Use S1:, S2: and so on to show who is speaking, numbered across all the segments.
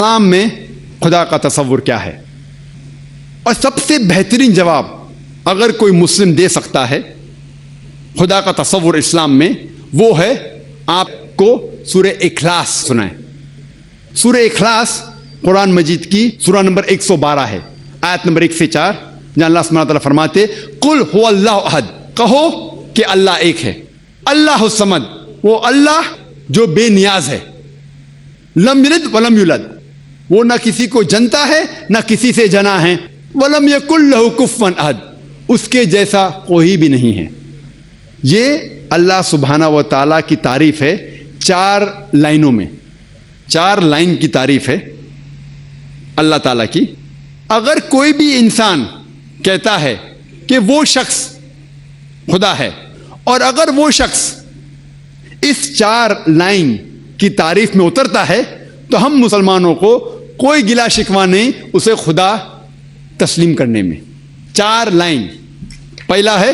S1: اسلام میں خدا کا تصور کیا ہے؟ اور سب سے بہترین جواب اگر کوئی مسلم دے سکتا ہے خدا کا تصور اسلام میں، وہ ہے آپ کو سورہ اخلاص سنائیں۔ سورہ اخلاص قرآن مجید کی سورہ نمبر 112 ہے، آیت نمبر 1 سے 4، جہاں اللہ سبحانہ تعالیٰ فرماتے قل هو اللہ احد، کہو کہ اللہ ایک ہے، اللہ الصمد، وہ اللہ جو بے نیاز ہے، لم یلد ولم یولد، وہ نہ کسی کو جنتا ہے نہ کسی سے جنا ہے، ولم یکن لہ کفوا احد، اس کے جیسا کوئی بھی نہیں ہے۔ یہ اللہ سبحانہ و تعالیٰ کی تعریف ہے 4 لائنوں میں، 4 لائن کی تعریف ہے اللہ تعالیٰ کی۔ اگر کوئی بھی انسان کہتا ہے کہ وہ شخص خدا ہے، اور اگر وہ شخص اس 4 لائن کی تعریف میں اترتا ہے تو ہم مسلمانوں کو کوئی گلا شکوہ نہیں اسے خدا تسلیم کرنے میں۔ 4 لائن، پہلا ہے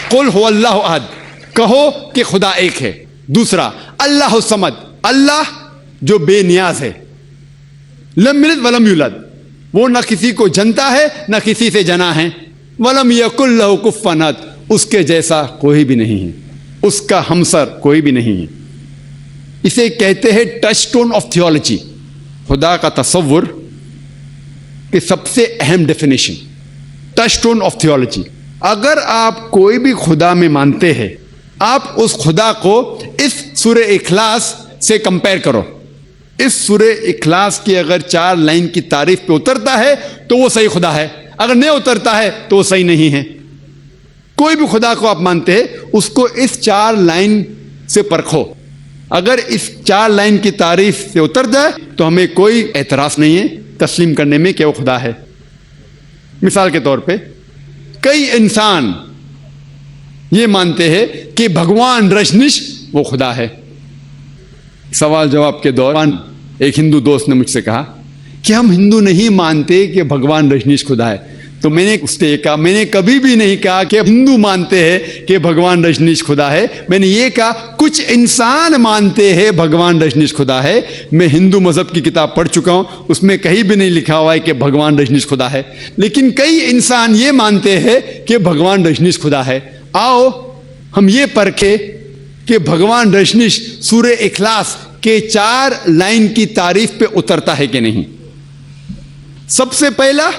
S1: قل هو اللہ احد، کہو کہ خدا ایک ہے۔ دوسرا اللہ الصمد، اللہ جو بے نیاز ہے، لم یلد ولم یولد، وہ نہ کسی کو جنتا ہے نہ کسی سے جنا ہے، ولم یکن لہ کفوا احد، اس کے جیسا کوئی بھی نہیں ہے، اس کا ہمسر کوئی بھی نہیں ہے۔ اسے کہتے ہیں ٹچ سٹون آف تھیولوجی، خدا کا تصور کی سب سے اہم definition, touch stone of theology. اگر آپ کوئی بھی خدا میں مانتے ہیں، آپ اس خدا کو اس سورہ اخلاص سے کمپیئر کرو۔ اس سورہ اخلاص کی اگر 4 لائن کی تعریف پہ اترتا ہے تو وہ صحیح خدا ہے، اگر نہیں اترتا ہے تو وہ صحیح نہیں ہے۔ کوئی بھی خدا کو آپ مانتے ہیں، اس کو اس 4 لائن سے پرکھو، اگر اس 4 لائن کی تعریف سے اتر جائے تو ہمیں کوئی اعتراض نہیں ہے تسلیم کرنے میں کہ وہ خدا ہے۔ مثال کے طور پہ کئی انسان یہ مانتے ہیں کہ بھگوان رجنیش وہ خدا ہے۔ سوال جواب کے دوران ایک ہندو دوست نے مجھ سے کہا کہ ہم ہندو نہیں مانتے کہ بھگوان رجنیش خدا ہے۔ تو میں نے اس سے کہا، میں نے کبھی بھی نہیں کہا کہ ہندو مانتے ہیں کہ بھگوان رجنیش خدا ہے، میں نے یہ کہا کچھ انسان مانتے ہیں بھگوان رجنیش خدا ہے۔ میں ہندو مذہب کی کتاب پڑھ چکا ہوں، اس میں کہیں بھی نہیں لکھا ہوا ہے کہ بھگوان رجنیش خدا ہے، لیکن کئی انسان یہ مانتے ہیں کہ بھگوان رجنیش خدا ہے۔ آؤ ہم یہ پرکھیں کہ بھگوان رجنیش سورہ اخلاص کے 4 لائن کی تعریف پہ اترتا ہے کہ نہیں۔ سب سے پہلا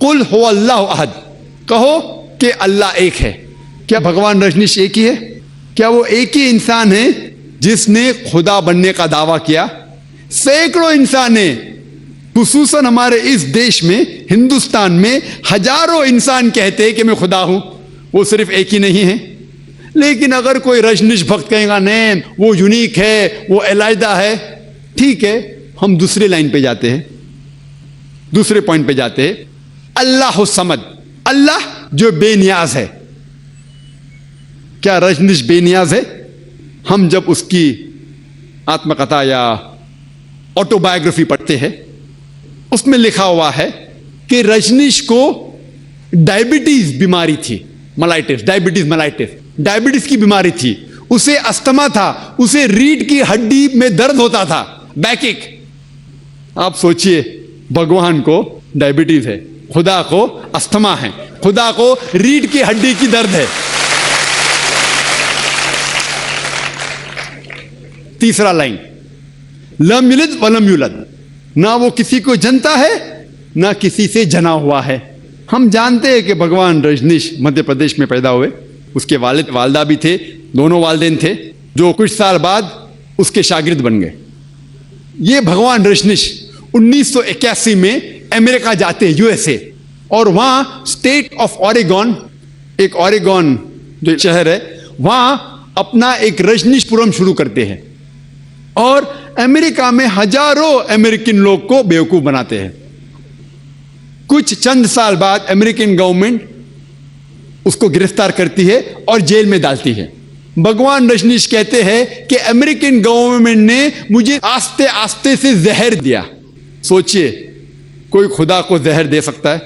S1: قل هو اللہ احد، کہو کہ اللہ ایک ہے۔ کیا بھگوان رجنیش ایک ہی ہے؟ کیا وہ ایک ہی انسان ہے جس نے خدا بننے کا دعویٰ کیا؟ سینکڑوں انسان ہیں، خصوصاً ہمارے اس دیش میں ہندوستان میں ہزاروں انسان کہتے ہیں کہ میں خدا ہوں، وہ صرف ایک ہی نہیں ہے۔ لیکن اگر کوئی رجنیش بھکت کہے گا نہیں وہ یونیک ہے، وہ علیحدہ ہے، ٹھیک ہے، ہم دوسرے لائن پہ جاتے ہیں، دوسرے پوائنٹ پہ جاتے ہیں۔ اللہ الصمد، اللہ جو بے نیاز ہے۔ کیا رجنیش بے نیاز ہے؟ ہم جب اس کی آتم کتھا یا آٹو بایوگرافی پڑھتے ہیں، اس میں لکھا ہوا ہے کہ رجنیش کو ڈائبٹیز بیماری تھی، ڈائبٹیز کی بیماری تھی، اسے استھما تھا، اسے ریڑھ کی ہڈی میں درد ہوتا تھا، بیک ایک۔ آپ سوچئے بھگوان کو ڈائبٹیز ہے، خدا کو استھما ہے، خدا کو ریڑھ کی ہڈی کی درد ہے۔ تیسرا لائن لم یلد ولم یولد، نہ وہ کسی کو جنتا ہے نہ کسی سے جنا ہوا ہے۔ ہم جانتے ہیں کہ بھگوان رجنیش مدھیہ پردیش میں پیدا ہوئے، اس کے والد والدہ بھی تھے، دونوں والدین تھے، جو کچھ سال بعد اس کے شاگرد بن گئے۔ یہ بھگوان رجنیش 1981 میں امریکہ جاتے ہیں، USA، اور وہاں اسٹیٹ آف اوریگون، ایک اوریگون جو شہر ہے، وہاں اپنا ایک رجنیش پورم شروع کرتے ہیں، اور امریکہ میں ہزاروں امریکن لوگ کو بیوقوف بناتے ہیں۔ کچھ چند سال بعد امریکن گورنمنٹ اس کو گرفتار کرتی ہے اور جیل میں ڈالتی ہے۔ بھگوان رجنیش کہتے ہیں کہ امریکن گورنمنٹ نے مجھے آستے آستے سے زہر دیا۔ سوچئے کوئی خدا کو زہر دے سکتا ہے؟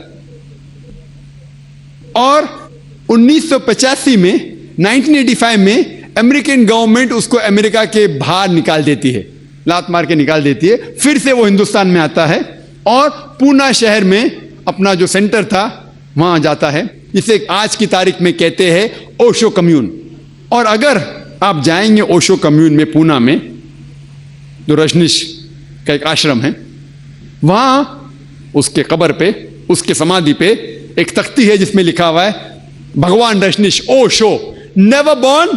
S1: اور 1985 میں 1985 میں امریکن گورنمنٹ اس کو امریکہ کے باہر نکال دیتی ہے، لات مار کے نکال دیتی ہے. پھر سے وہ ہندوستان میں آتا ہے اور پونا شہر میں اپنا جو سینٹر تھا وہاں جاتا ہے, جسے آج کی تاریخ میں کہتے ہیں اوشو کمیون. اور اگر آپ جائیں گے اوشو کمیون میں پونا میں, جو رجنیش کا ایک آشرم ہے, وہاں اس کے قبر پہ, اس کے سمادھی پہ ایک تختی ہے جس میں لکھا ہوا ہے بھگوان Rajneesh Osho never born,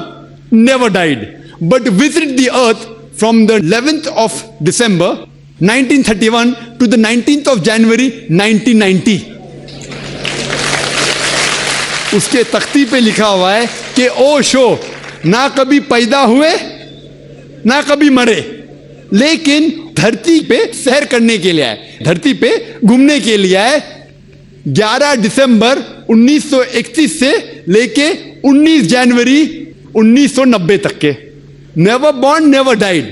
S1: never died, but visited the earth from the 11th of December 1931 to the 19th of January 1990. اس کے تختی پہ لکھا ہوا ہے کہ اوشو نہ کبھی پیدا ہوئے نہ کبھی مرے, لیکن دھرتی پہ سیر کرنے کے لیے آئے, دھرتی پہ گھومنے کے لیے آئے. 11 دسمبر 1931 سے لے کے 19 جنوری 1990 تک کے. Never born, never died,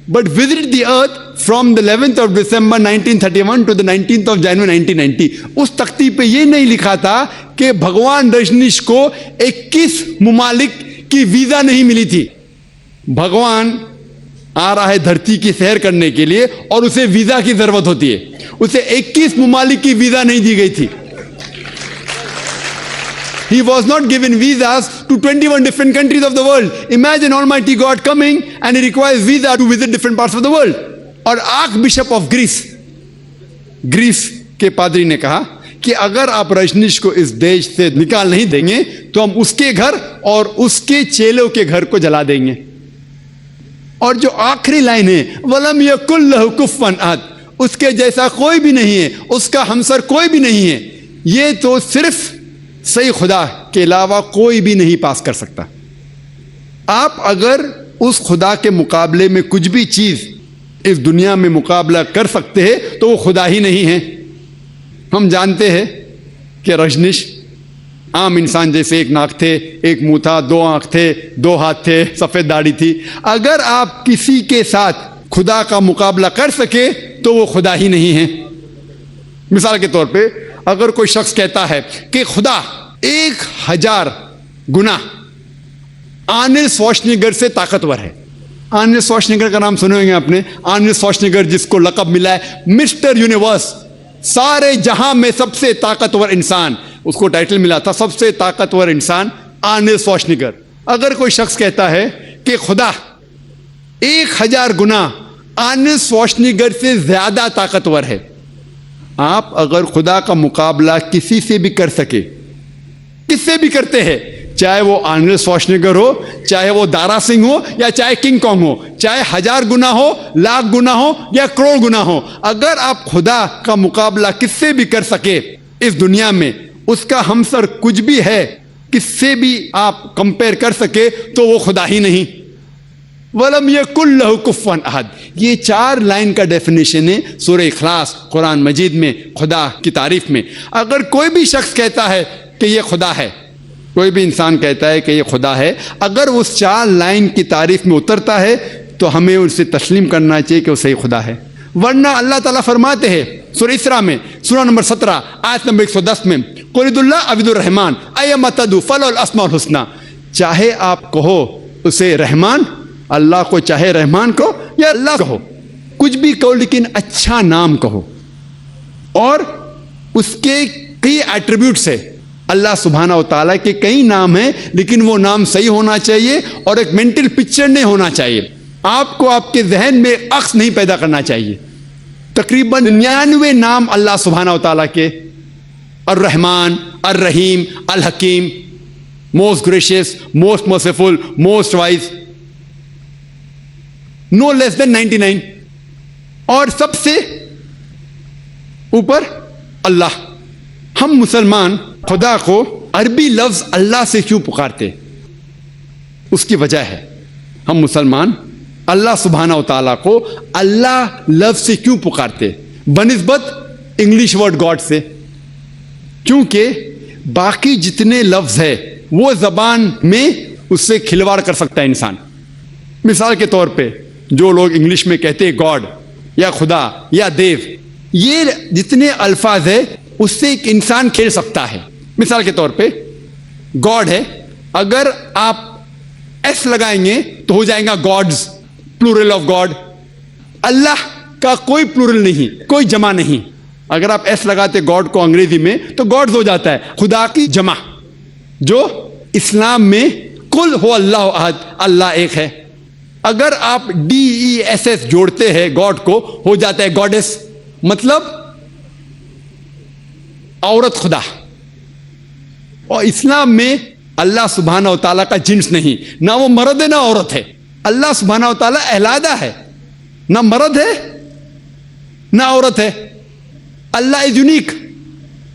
S1: but visited the earth from the 11th of December 1931 to the 19th of January 1990. اس تختی پہ یہ نہیں لکھا تھا کہ بھگوان رجنیش کو 21 ممالک کی ویزا نہیں ملی تھی. بھگوان آ رہا ہے دھرتی کی سیر کرنے کے لیے اور اسے ویزا کی ضرورت ہوتی ہے. اسے 21 ممالک کی ویزا نہیں دی گئی تھی. He was not given visas to 21 different countries of the world. Imagine Almighty God coming and he requires visa to visit different parts of the world. اور آرک بشپ آف گریس کے پادری نے کہا کہ اگر آپ رجنیش کو اس دیش سے نکال نہیں دیں گے تو ہم اس کے گھر اور اس کے چیلوں کے گھر کو جلا دیں گے. اور جو آخری لائن ہے وَلَمْ يَكُنْ لَهُ كُفُوًا أَحَدٌ, اس کے جیسا کوئی بھی نہیں ہے, اس کا ہمسر کوئی بھی نہیں ہے. یہ تو صرف صحیح خدا کے علاوہ کوئی بھی نہیں پاس کر سکتا. آپ اگر اس خدا کے مقابلے میں کچھ بھی چیز اس دنیا میں مقابلہ کر سکتے ہیں تو وہ خدا ہی نہیں ہے. ہم جانتے ہیں کہ رجنیش عام انسان جیسے ایک ناک تھے, ایک منہ تھا, 2 آنکھ تھے, 2 ہاتھ تھے, سفید داڑھی تھی. اگر آپ کسی کے ساتھ خدا کا مقابلہ کر سکے تو وہ خدا ہی نہیں ہے. مثال کے طور پہ اگر کوئی شخص کہتا ہے کہ خدا 1000 گنا آرنلڈ شوارزنیگر سے طاقتور ہے. آرنلڈ شوارزنیگر کا نام سنے ہوں گے آپ نے. آرنلڈ شوارزنیگر جس کو لقب ملا ہے مسٹر یونیورس, سارے جہاں میں سب سے طاقتور انسان, اس کو ٹائٹل ملا تھا سب سے طاقتور انسان آرنلڈ شوارزنیگر. اگر کوئی شخص کہتا ہے کہ خدا 1000 گنا آرنلڈ شوارزنیگر سے زیادہ طاقتور ہے, آپ اگر خدا کا مقابلہ کسی سے بھی کر سکے, کس سے بھی کرتے ہیں, چاہے وہ آرنلڈ شوارزنیگر ہو, چاہے وہ دارا سنگھ ہو, یا چاہے کنگ کانگ ہو, چاہے 1000 گنا ہو, لاکھ گنا ہو, یا کروڑ گنا ہو, اگر آپ خدا کا مقابلہ کس سے بھی کر سکے اس دنیا میں, اس کا ہمسر کچھ بھی ہے, کس سے بھی آپ کمپیئر کر سکے تو وہ خدا ہی نہیں. وَلَمْ يَكُنْ لَهُ كُفُوًا أَحَدٌ. یہ 4 لائن کا ڈیفینیشن ہے سورہ اخلاص قرآن مجید میں خدا کی تعریف میں. اگر کوئی بھی شخص کہتا ہے کہ یہ خدا ہے, کوئی بھی انسان کہتا ہے کہ یہ خدا ہے, اگر اس 4 لائن کی تعریف میں اترتا ہے تو ہمیں اسے تسلیم کرنا چاہیے کہ وہ صحیح خدا ہے. ورنہ اللہ تعالیٰ فرماتے ہیں سورہ اسراء میں سورہ نمبر 17 آیت نمبر 110 میں قُلِ ادعُوا اللَّهَ أَوِ ادْعُوا الرَّحْمَٰنَ أَيَّمَّا تَدْعُوا فَلَهُ الْأَسْمَاءُ الْحُسْنَىٰ. چاہے آپ کہو اسے رحمان, اللہ کو چاہے رحمان کہو یا اللہ کہو, کچھ بھی کہو لیکن اچھا نام کہو. اور اس کے کئی ایٹریبیوٹس ہے, اللہ سبحانہ و تعالیٰ کے کئی نام ہیں, لیکن وہ نام صحیح ہونا چاہیے اور ایک مینٹل پکچر نہیں ہونا چاہیے. آپ کو آپ کے ذہن میں عکس نہیں پیدا کرنا چاہیے. تقریباً 99 نام اللہ سبحانہ و تعالیٰ کے, الرحمن, الرحیم, الحکیم, most gracious, most merciful, most wise, no less than 99. اور سب سے اوپر اللہ. ہم مسلمان خدا کو عربی لفظ اللہ سے کیوں پکارتے؟ اس کی وجہ ہے ہم مسلمان اللہ سبحانہ و تعالیٰ کو اللہ لفظ سے کیوں پکارتے بنسبت انگلش ورڈ گاڈ سے؟ کیونکہ باقی جتنے لفظ ہے وہ زبان میں اس سے کھلواڑ کر سکتا ہے انسان. مثال کے طور پہ جو لوگ انگلش میں کہتے ہیں گاڈ یا خدا یا دیو, یہ جتنے الفاظ ہے اس سے ایک انسان کھیل سکتا ہے. مثال کے طور پہ گاڈ ہے, اگر آپ ایس لگائیں گے تو ہو جائے گا گاڈز, پلورل آف گاڈ. اللہ کا کوئی پلورل نہیں، کوئی جمع نہیں. اگر آپ ایس لگاتے گاڈ کو انگریزی میں تو گاڈز ہو جاتا ہے، خدا کی جمع. جو اسلام میں قل هو اللہ احد، اللہ ایک ہے. اگر آپ DESS جوڑتے ہیں گاڈ کو، ہو جاتا ہے گاڈس، مطلب عورت خدا. اور اسلام میں اللہ سبحانہ و تعالیٰ کا جنس نہیں، نہ وہ مرد ہے نہ عورت ہے. اللہ سبحانہ و تعالیٰ علیحدہ ہے، نہ مرد ہے نہ عورت ہے. اللہ از یونیک.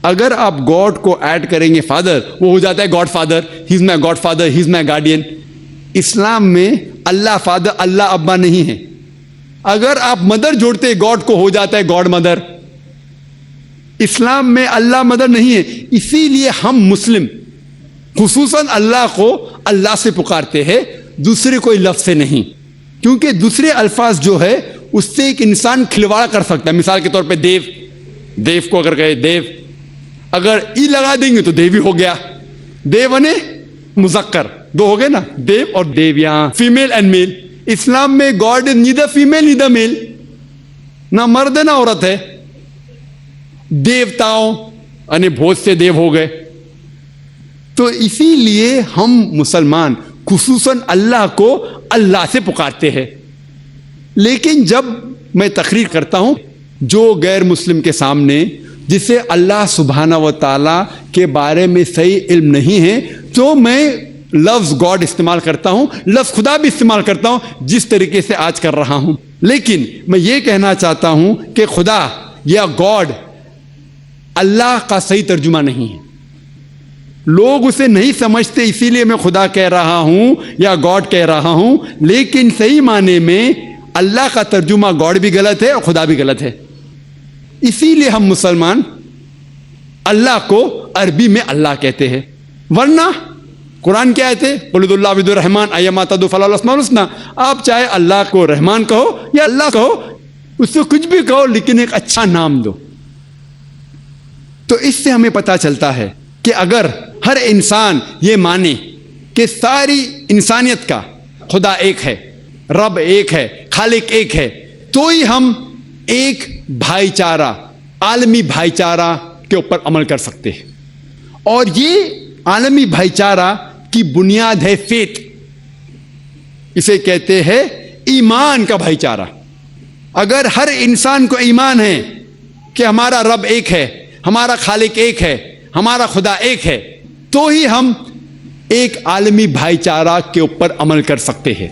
S1: اگر آپ گاڈ کو ایڈ کریں گے فادر، وہ ہو جاتا ہے گاڈ فادر. ہی از مائی گاڈ فادر، ہی از مائی گارڈین. اسلام میں اللہ فادر، اللہ ابا نہیں ہے. اگر آپ مدر جوڑتے گاڈ کو، ہو جاتا ہے گاڈ مدر. اسلام میں اللہ مدر نہیں ہے. اسی لیے ہم مسلم خصوصاً اللہ کو اللہ سے پکارتے ہیں، دوسرے کوئی لفظ سے نہیں. کیونکہ دوسرے الفاظ جو ہے اس سے ایک انسان کھلواڑ کر سکتا ہے. مثال کے طور پہ دیو، دیو کو اگر کہے دیو، اگر ای لگا دیں گے تو دیوی ہو گیا. دیو نے مذکر، دو ہو گئے نا، دیو اور دیو، یہاں فیمیل اینڈ میل. اسلام میں God is neither female neither male, نہ مرد نہ عورت ہے. دیوتاؤں یعنی بہت سے دیو ہو گئے. تو اسی لیے ہم مسلمان خصوصاً اللہ کو اللہ سے پکارتے ہیں. لیکن جب میں تقریر کرتا ہوں جو غیر مسلم کے سامنے، جسے اللہ سبحانہ و تعالیٰ کے بارے میں صحیح علم نہیں ہے، تو میں لفظ گاڈ استعمال کرتا ہوں، لفظ خدا بھی استعمال کرتا ہوں، جس طریقے سے آج کر رہا ہوں. لیکن میں یہ کہنا چاہتا ہوں کہ خدا یا گاڈ اللہ کا صحیح ترجمہ نہیں ہے. لوگ اسے نہیں سمجھتے، اسی لیے میں خدا کہہ رہا ہوں یا گاڈ کہہ رہا ہوں. لیکن صحیح معنی میں اللہ کا ترجمہ گاڈ بھی غلط ہے اور خدا بھی غلط ہے. اسی لیے ہم مسلمان اللہ کو عربی میں اللہ کہتے ہیں. ورنہ قرآن کیا ہے؟ قل ادعوا اللہ عبد الرحمن ایما تدعوا فلہ الاسماء الحسنی. آپ چاہے اللہ کو رحمان کہو یا اللہ کہو، اس سے کچھ بھی کہو، لیکن ایک اچھا نام دو. تو اس سے ہمیں پتہ چلتا ہے کہ اگر ہر انسان یہ مانے کہ ساری انسانیت کا خدا ایک ہے، رب ایک ہے، خالق ایک ہے، تو ہی ہم ایک بھائی چارہ، عالمی بھائی چارہ کے اوپر عمل کر سکتے ہیں. اور یہ عالمی بھائی چارہ کی بنیاد ہے فیتھ. اسے کہتے ہیں ایمان کا بھائی چارہ. اگر ہر انسان کو ایمان ہے کہ ہمارا رب ایک ہے، ہمارا خالق ایک ہے، ہمارا خدا ایک ہے، تو ہی ہم ایک عالمی بھائی چارہ کے اوپر عمل کر سکتے ہیں.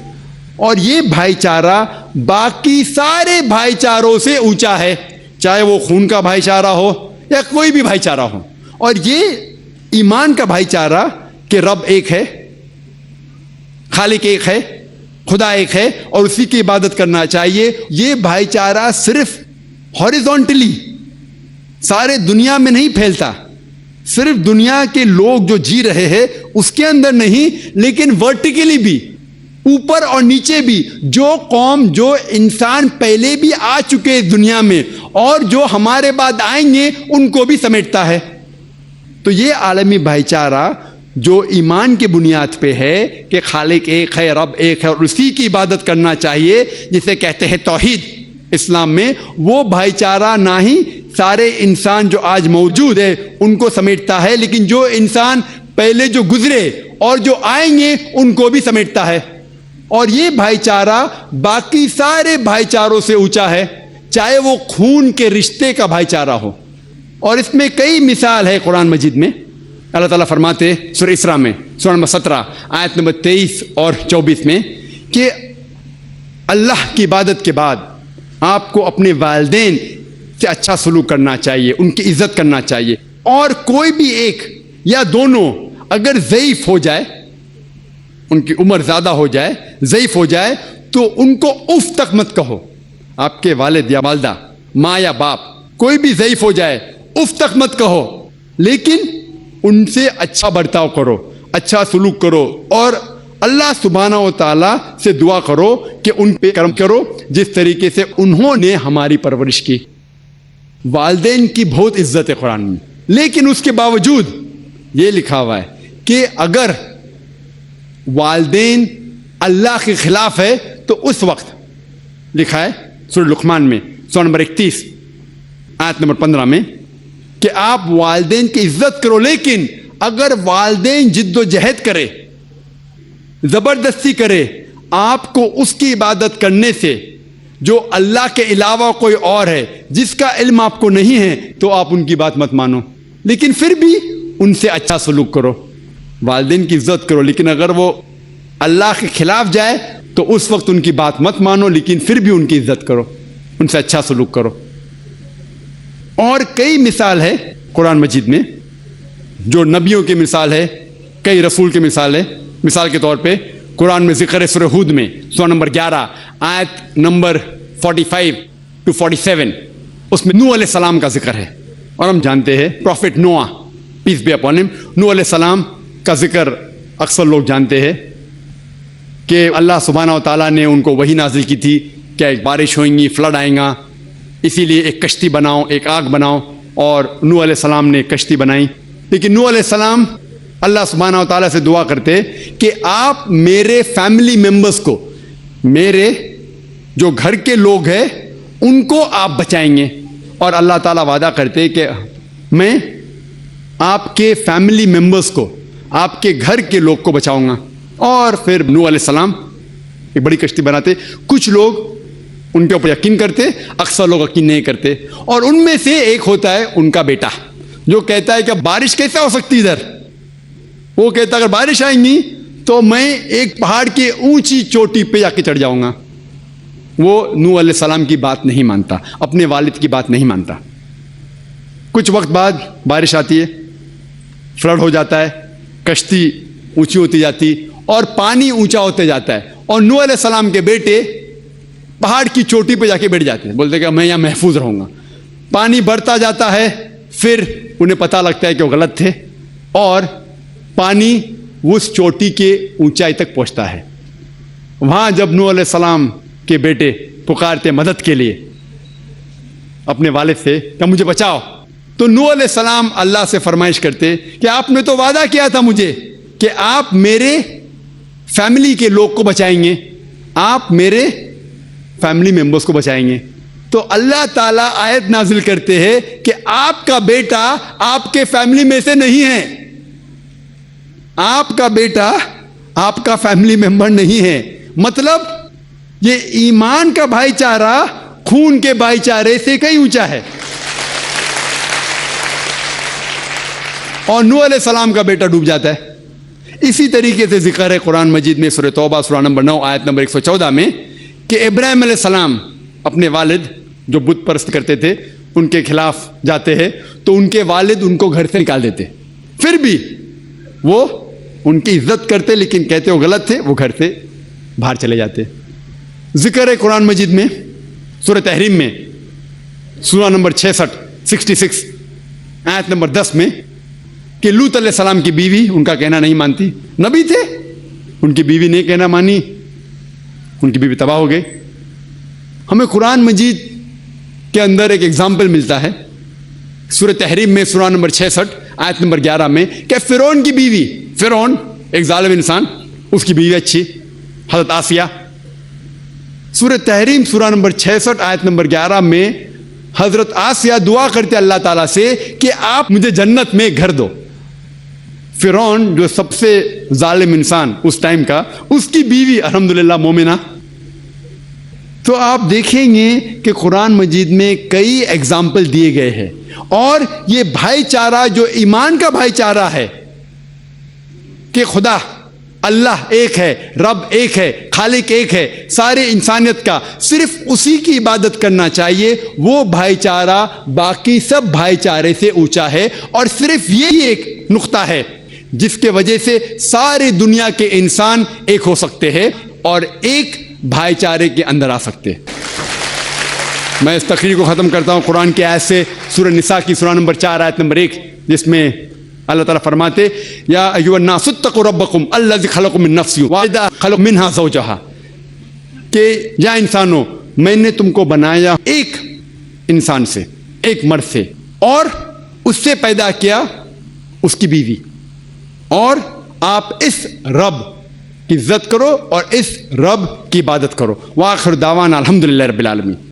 S1: اور یہ بھائی چارہ باقی سارے بھائی چاروں سے اونچا ہے، چاہے وہ خون کا بھائی چارہ ہو یا کوئی بھی بھائی چارہ ہو. اور یہ ایمان کا بھائی چارہ کہ رب ایک ہے، خالق ایک ہے، خدا ایک ہے اور اسی کی عبادت کرنا چاہیے، یہ بھائی چارہ صرف ہاریزونٹلی سارے دنیا میں نہیں پھیلتا، صرف دنیا کے لوگ جو جی رہے ہیں اس کے اندر نہیں، لیکن ورٹیکلی بھی، اوپر اور نیچے بھی، جو قوم جو انسان پہلے بھی آ چکے دنیا میں اور جو ہمارے بعد آئیں گے ان کو بھی سمیٹتا ہے. تو یہ عالمی بھائی چارہ جو ایمان کی بنیاد پہ ہے کہ خالق ایک ہے، رب ایک ہے اور اسی کی عبادت کرنا چاہیے، جسے کہتے ہیں توحید اسلام میں، وہ بھائی چارہ نہ ہی سارے انسان جو آج موجود ہے ان کو سمیٹتا ہے، لیکن جو انسان پہلے جو گزرے اور جو آئیں گے ان کو بھی سمیٹتا ہے. اور یہ بھائی چارہ باقی سارے بھائی چاروں سے اونچا ہے، چاہے وہ خون کے رشتے کا بھائی چارہ ہو. اور اس میں کئی مثال ہے قرآن مجید میں. اللہ تعالیٰ فرماتے سورہ اسراء میں سورہ نمبر 17 آیت نمبر 23 اور 24 میں کہ اللہ کی عبادت کے بعد آپ کو اپنے والدین سے اچھا سلوک کرنا چاہیے، ان کی عزت کرنا چاہیے. اور کوئی بھی ایک یا دونوں اگر ضعیف ہو جائے، ان کی عمر زیادہ ہو جائے، ضعیف ہو جائے، تو ان کو اف تک مت کہو. آپ کے والد یا والدہ، ماں یا باپ، کوئی بھی ضعیف ہو جائے اف تک مت کہو، لیکن ان سے اچھا برتاؤ کرو، اچھا سلوک کرو اور اللہ سبحانہ و تعالیٰ سے دعا کرو کہ ان پہ کرم کرو جس طریقے سے انہوں نے ہماری پرورش کی. والدین کی بہت عزت ہے قرآن میں، لیکن اس کے باوجود یہ لکھا ہوا ہے کہ اگر والدین اللہ کے خلاف ہے تو اس وقت لکھا ہے سورہ لقمان میں سورہ نمبر 31 آیت نمبر 15 میں کہ آپ والدین کی عزت کرو، لیکن اگر والدین جد و جہد کرے، زبردستی کرے آپ کو اس کی عبادت کرنے سے جو اللہ کے علاوہ کوئی اور ہے، جس کا علم آپ کو نہیں ہے، تو آپ ان کی بات مت مانو، لیکن پھر بھی ان سے اچھا سلوک کرو، والدین کی عزت کرو، لیکن اگر وہ اللہ کے خلاف جائے تو اس وقت ان کی بات مت مانو، لیکن پھر بھی ان کی عزت کرو، ان سے اچھا سلوک کرو۔ اور کئی مثال ہے قرآن مجید میں، جو نبیوں کی مثال ہے، کئی رسول کی مثال ہے۔ مثال کے طور پہ قرآن میں ذکر ہے سورہ ہود میں سورہ نمبر 11 آیت نمبر 45 to 47، اس میں نوح علیہ السلام کا ذکر ہے، اور ہم جانتے ہیں prophet Noah peace be upon him, نوح علیہ السلام کا ذکر اکثر لوگ جانتے ہیں کہ اللہ سبحانہ و تعالیٰ نے ان کو وحی نازل کی تھی کہ ایک بارش ہوئیں گی، فلڈ آئیں گا، اسی لیے ایک کشتی بناؤ، ایک آگ بناؤ، اور نوح علیہ السلام نے ایک کشتی بنائی۔ لیکن نوح علیہ السلام اللہ سبحانہ و تعالیٰ سے دعا کرتے کہ آپ میرے فیملی ممبرز کو، میرے جو گھر کے لوگ ہیں ان کو آپ بچائیں گے، اور اللہ تعالیٰ وعدہ کرتے کہ میں آپ کے فیملی ممبرز کو، آپ کے گھر کے لوگ کو بچاؤں گا۔ اور پھر نوح علیہ السلام ایک بڑی کشتی بناتے، کچھ لوگ ان کے اوپر یقین کرتے، اکثر لوگ یقین نہیں کرتے، اور ان میں سے ایک ہوتا ہے ان کا بیٹا جو کہتا ہے کہ بارش کیسے ہو سکتی ادھر، وہ کہتا ہے اگر بارش آئیں گی تو میں ایک پہاڑ کی اونچی چوٹی پہ جا کے چڑھ جاؤں گا۔ وہ نوح علیہ السلام کی بات نہیں مانتا، اپنے والد کی بات نہیں مانتا۔ کچھ وقت بعد بارش آتی ہے، فلڈ ہو جاتا ہے، کشتی اونچی ہوتی جاتی اور پانی اونچا ہوتے جاتا ہے، اور نوح علیہ السلام کے بیٹے پہاڑ کی چوٹی پہ جا کے بیٹھ جاتے ہیں، بولتے کہ میں یہاں محفوظ رہوں گا۔ پانی بڑھتا جاتا ہے، پھر انہیں پتہ لگتا ہے کہ وہ غلط تھے، اور پانی اس چوٹی کے اونچائی تک پہنچتا ہے۔ وہاں جب نوح علیہ السلام کے بیٹے پکارتے مدد کے لیے اپنے والد سے کہ مجھے بچاؤ، تو نوح علیہ السلام اللہ سے فرمائش کرتے کہ آپ نے تو وعدہ کیا تھا مجھے کہ آپ میرے فیملی کے لوگ کو بچائیں گے، آپ میرے فیملی ممبرز کو بچائیں گے۔ تو اللہ تعالیٰ آیت نازل کرتے ہیں کہ آپ کا بیٹا آپ کے فیملی میں سے نہیں ہے، آپ کا بیٹا آپ کا فیملی ممبر نہیں ہے۔ مطلب یہ ایمان کا بھائی چارہ خون کے بھائی چارے سے کہیں اونچا ہے۔ اور نوح علیہ السلام کا بیٹا ڈوب جاتا ہے۔ اسی طریقے سے ذکر ہے قرآن مجید میں سورہ توبہ سورہ نمبر 9 آیت نمبر 114 میں کہ ابراہیم علیہ السلام اپنے والد جو بت پرست کرتے تھے ان کے خلاف جاتے ہیں، تو ان کے والد ان کو گھر سے نکال دیتے، پھر بھی وہ ان کی عزت کرتے، لیکن کہتے وہ غلط تھے، وہ گھر سے باہر چلے جاتے۔ ذکر ہے قرآن مجید میں سورہ تحریم میں سورہ نمبر 66 آیت نمبر 10 میں کہ لوط علیہ السلام کی بیوی ان کا کہنا نہیں مانتی، نبی تھے، ان کی بیوی نے کہنا مانی، ان کی بیوی تباہ ہو گئی۔ ہمیں قرآن مجید کے اندر ایک ایگزامپل ملتا ہے سورہ تحریم میں سورہ نمبر 66 آیت نمبر 11 میں کہ فرعون کی بیوی، فرعون ایک ظالم انسان، اس کی بیوی اچھی حضرت آسیہ، سورہ تحریم سورہ نمبر 66 آیت نمبر 11 میں حضرت آسیہ دعا کرتے اللہ تعالیٰ سے کہ آپ مجھے جنت میں گھر دو۔ فرعون جو سب سے ظالم انسان اس ٹائم کا، اس کی بیوی الحمدللہ مومنہ۔ تو آپ دیکھیں گے کہ قرآن مجید میں کئی ایگزامپل دیے گئے ہیں، اور یہ بھائی چارہ جو ایمان کا بھائی چارہ ہے کہ خدا اللہ ایک ہے، رب ایک ہے، خالق ایک ہے سارے انسانیت کا، صرف اسی کی عبادت کرنا چاہیے، وہ بھائی چارہ باقی سب بھائی چارے سے اونچا ہے، اور صرف یہی ایک نقطہ ہے جس کے وجہ سے ساری دنیا کے انسان ایک ہو سکتے ہیں اور ایک بھائی چارے کے اندر آ سکتے۔ میں اس تقریر کو ختم کرتا ہوں قرآن کی آیت سے، سورہ نساء کی سورہ نمبر 4 آیت نمبر 1، جس میں اللہ تعالیٰ فرماتے یا ایھا الناس اتقوا ربکم الذی خلقکم من نفس واحدہ خلق منہا زوجہا، کہ یا انسانوں میں نے تم کو بنایا ایک انسان سے، ایک مرد سے، اور اس سے پیدا کیا اس کی بیوی، اور آپ اس رب کی عزت کرو اور اس رب کی عبادت کرو۔ وآخر دعوانا الحمدللہ رب العالمین۔